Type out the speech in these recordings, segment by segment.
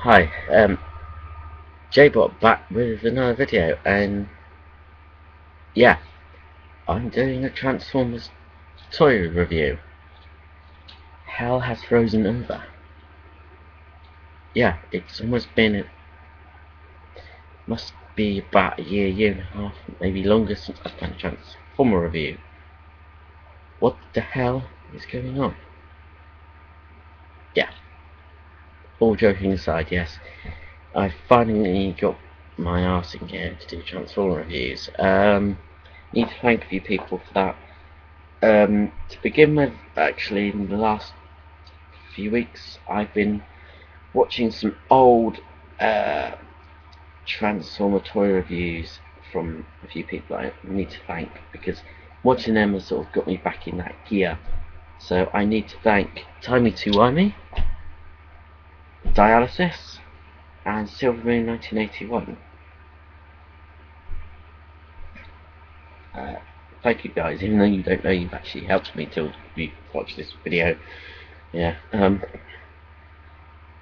Hi, JBot back with another video, and yeah, I'm doing a Transformers toy review. Hell has frozen over. Yeah, it's almost been, must be about a year and a half, maybe longer since I've done a Transformer review. What the hell is going on? Yeah, all joking aside, yes, I finally got my arse in gear to do Transformer reviews. Need to thank a few people for that. To begin with, actually, in the last few weeks, I've been watching some old Transformer toy reviews from a few people I need to thank, because watching them has sort of got me back in that gear. So I need to thank Timey Tuwami, Dialysis, and Silvermoon 1981. Thank you guys, even though you don't know, you've actually helped me till you watch this video. Yeah.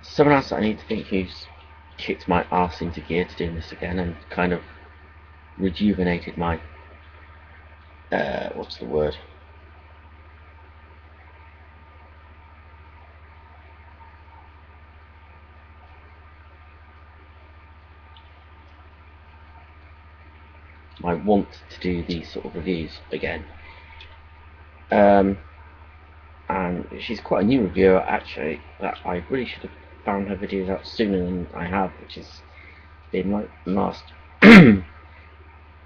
Someone else that I need to thank who's kicked my arse into gear to doing this again and kind of rejuvenated my what's the word? My want to do these sort of reviews again. And she's quite a new reviewer, actually, that I really should have found her videos out sooner than I have, which has been like the last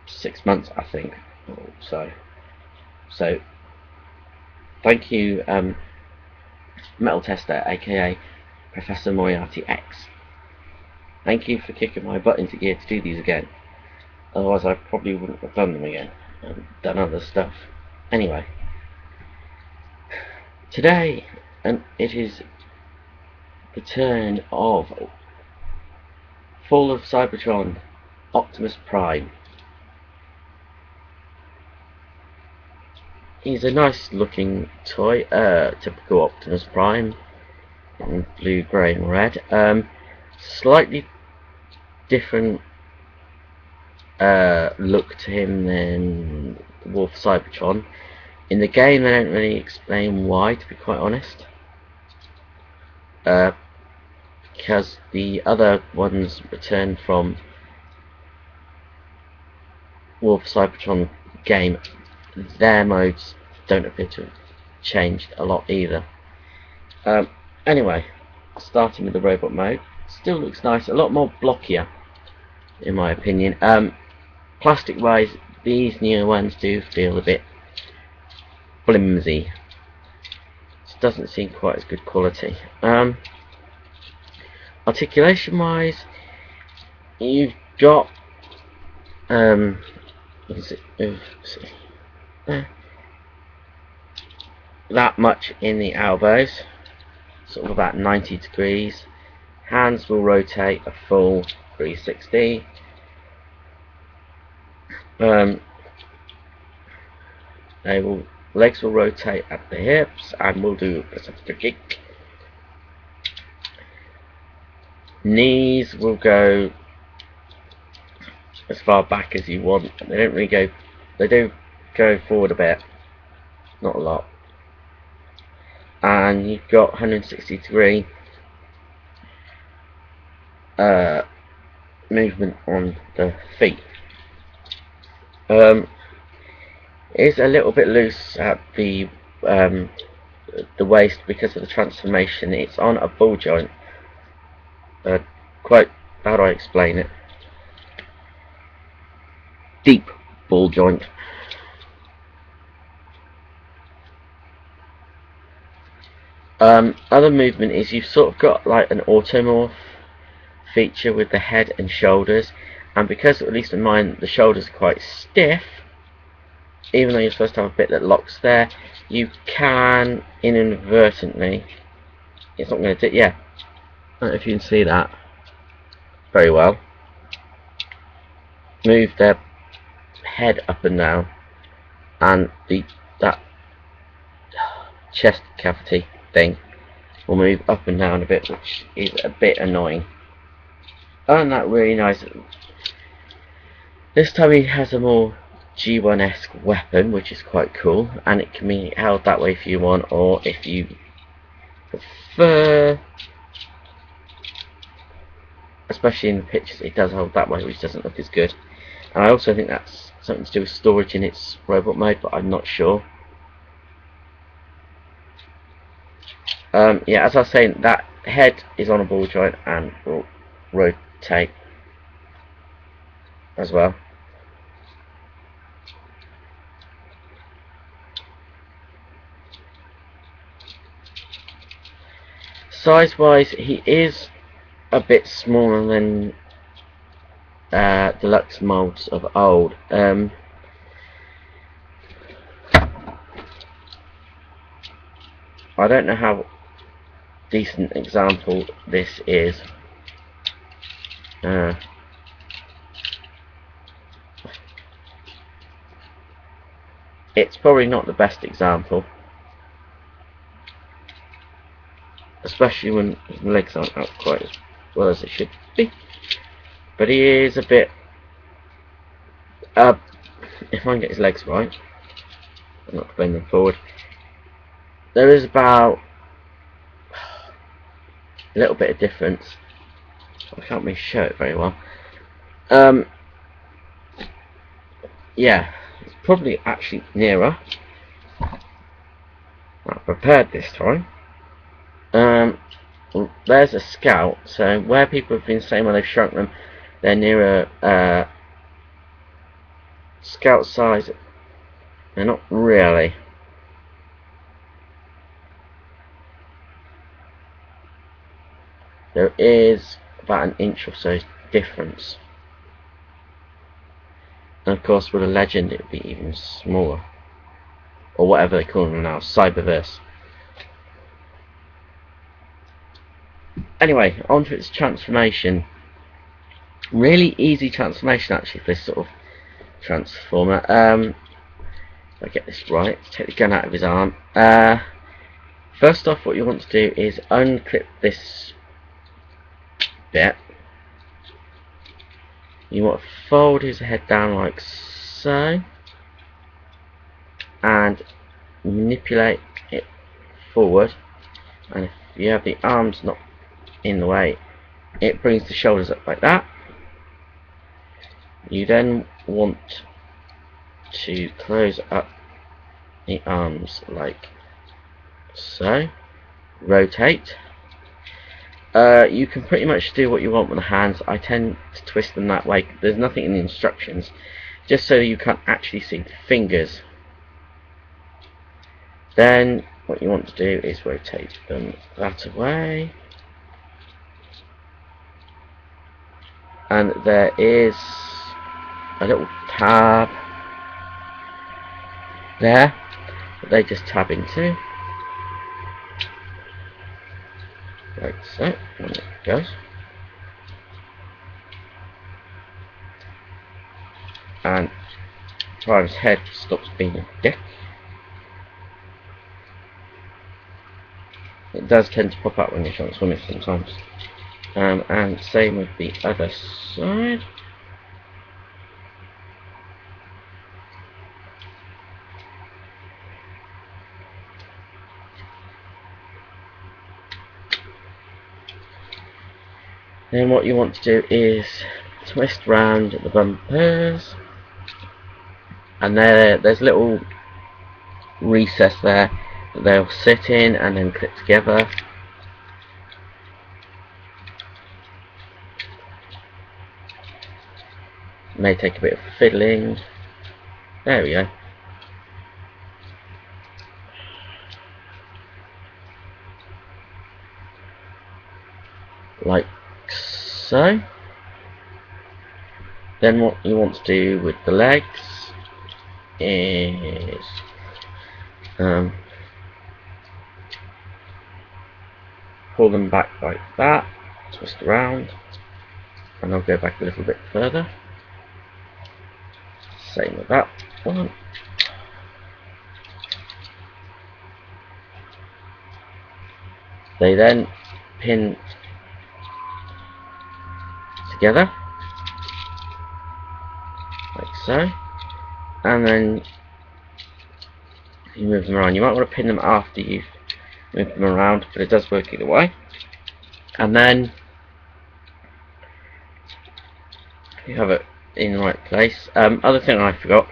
6 months, I think. So thank you, Metal Tester, aka Professor Moriarty X. Thank you for kicking my butt into gear to do these again. Otherwise I probably wouldn't have done them again and done other stuff. Anyway, today it is the turn of Fall of Cybertron Optimus Prime. He's a nice looking toy, typical Optimus Prime in blue, grey and red. Slightly different look to him than Wolf Cybertron. In the game they don't really explain why, to be quite honest, because the other ones returned from Wolf Cybertron game, their modes don't appear to have changed a lot either. Anyway, starting with the robot mode, still looks nice, a lot more blockier in my opinion. Plastic wise, these newer ones do feel a bit flimsy. It doesn't seem quite as good quality. Articulation wise, you've got that much in the elbows, sort of about 90 degrees. Hands will rotate a full 360. Legs will rotate at the hips and will do a Pacific kick. Knees will go as far back as you want. They don't really go. They do go forward a bit, not a lot. And you've got 160-degree movement on the feet. It's a little bit loose at the waist because of the transformation. It's on a ball joint. Quite, how do I explain it? Deep ball joint. Other movement is you've sort of got like an automorph feature with the head and shoulders, and because, at least in mine, the shoulders are quite stiff, even though you're supposed to have a bit that locks there, you can inadvertently, it's not going to do, yeah, I don't know if you can see that very well, move their head up and down, and that chest cavity thing will move up and down a bit, which is a bit annoying. And that really nice. This time he has a more G1-esque weapon, which is quite cool, and it can be held that way if you want, or if you prefer, especially in the pictures, it does hold that way, which doesn't look as good. And I also think that's something to do with storage in its robot mode, but I'm not sure. Yeah, as I was saying, that head is on a ball joint and will rotate as well. Size wise, he is a bit smaller than deluxe molds of old. I don't know how decent example this is. It's probably not the best example, especially when his legs aren't out quite as well as it should be. But he is a bit, if I can get his legs right, I'm not bending them forward, there is about a little bit of difference. I can't really show it very well. Yeah, it's probably actually nearer. Not prepared this time. There's a Scout, so where people have been saying when they've shrunk them, they're nearer Scout size. They're not really. There is about an inch or so difference. And of course with a Legend it would be even smaller. Or whatever they call them now, Cyberverse. Anyway, on to its transformation. Really easy transformation actually for this sort of transformer. If I get this right, take the gun out of his arm. First off, what you want to do is unclip this bit. You want to fold his head down like so and manipulate it forward, and if you have the arms not in the way, it brings the shoulders up like that. You then want to close up the arms like so, rotate. You can pretty much do what you want with the hands. I tend to twist them that way. There's nothing in the instructions, just so you can't actually see the fingers. Then what you want to do is rotate them that way, and there is a little tab there that they just tab into, like so, and it goes. And Prime's head stops being a dick. It does tend to pop out when you're transforming sometimes. And same with the other side. Then what you want to do is twist round the bumpers, and there's a little recess there that they'll sit in and then clip together. May take a bit of fiddling. There we go. Like so. Then what you want to do with the legs is pull them back like that, twist around, and I'll go back a little bit further. Same with that one. They then pin together, like so, and then you move them around. You might want to pin them after you've moved them around, but it does work either way. And then you have it in the right place. Other thing I forgot,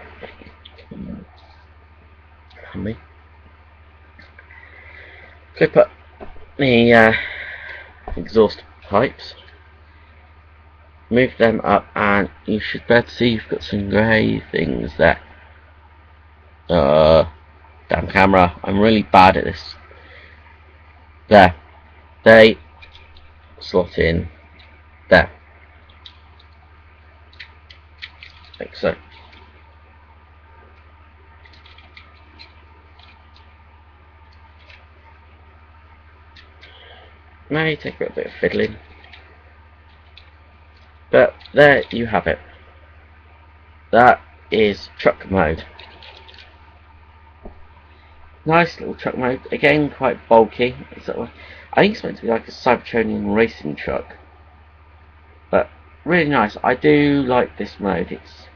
clip up the exhaust pipes, move them up, and you should be able to see you've got some grey things there. Damn camera, I'm really bad at this. There, they slot in there, like so. May take a little bit of fiddling, but there you have it. That is truck mode. Nice little truck mode, again quite bulky. I think it's meant to be like a Cybertron racing truck, but really nice. I do like this mode. It's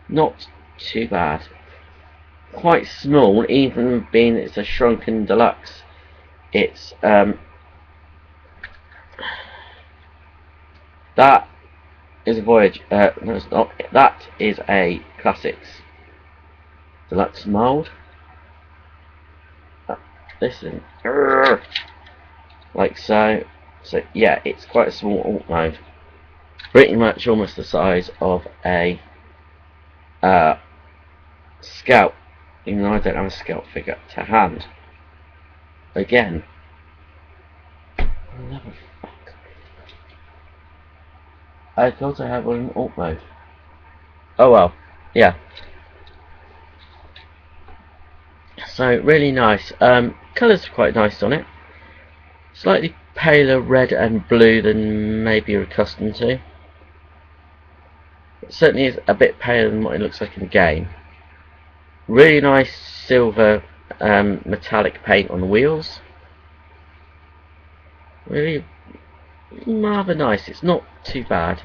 not too bad. Quite small, even being it's a shrunken deluxe. It's that is a Voyage. No, it's not. That is a Classics Deluxe mold. Listen, like so. So yeah, it's quite a small alt mode, pretty much almost the size of a Scout, even though I don't have a Scout figure to hand. Again, I thought I had one in alt mode. Oh well, yeah. So really nice. Colours are quite nice on it. Slightly paler red and blue than maybe you're accustomed to. It certainly is a bit paler than what it looks like in the game. Really nice silver metallic paint on the wheels. Really rather nice. It's not too bad.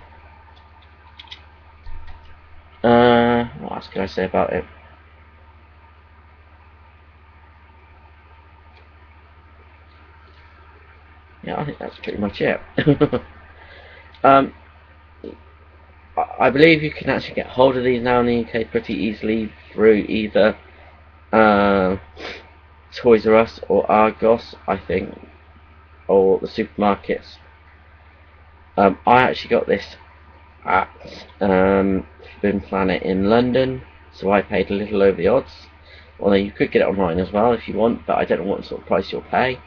What else can I say about it? Yeah, I think that's pretty much it. I believe you can actually get hold of these now in the UK pretty easily through either Toys R Us or Argos, I think, or the supermarkets. I actually got this at Forbidden Planet in London, so I paid a little over the odds. Although you could get it online as well if you want, but I don't know what sort of price you'll pay.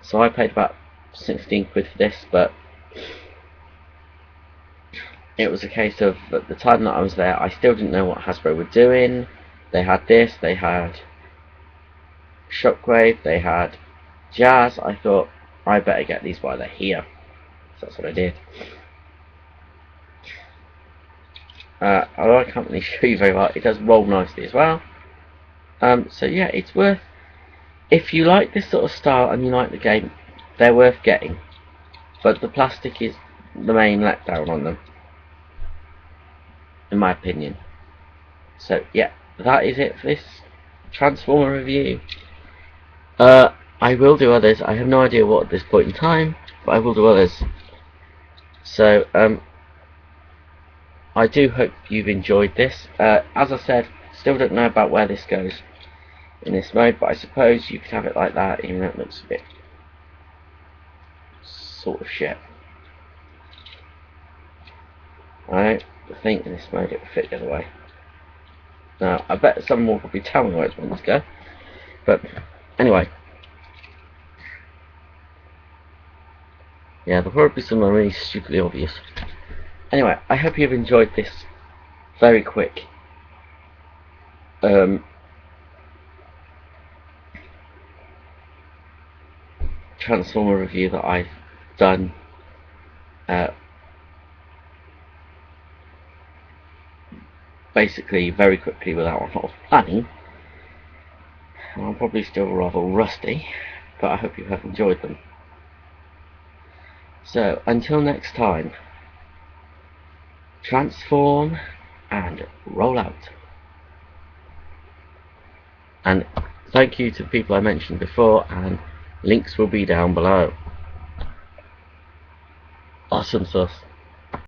So I paid about 16 quid for this, but it was a case of, at the time that I was there, I still didn't know what Hasbro were doing. They had this, they had Shockwave, they had Jazz. I thought, I better get these while they're here. So that's what I did. Although I can't really show you very well, it does roll nicely as well. So yeah, it's worth, if you like this sort of style and you like the game, they're worth getting. But the plastic is the main letdown on them, in my opinion. So yeah, that is it for this Transformer review. I will do others. I have no idea what at this point in time, but I will do others. So I do hope you've enjoyed this. As I said, still don't know about where this goes in this mode, but I suppose you could have it like that, even though it looks a bit sort of shit. I don't think in this mode it will fit the other way. Now, I bet someone will probably tell me where it's meant to go, but anyway. Yeah, there'll probably be something really stupidly obvious. Anyway, I hope you've enjoyed this very quick Transformer review that I've done basically very quickly without a lot of planning. And I'm probably still rather rusty, but I hope you have enjoyed them. So until next time, transform, and roll out. And thank you to the people I mentioned before, and links will be down below. Awesome sauce.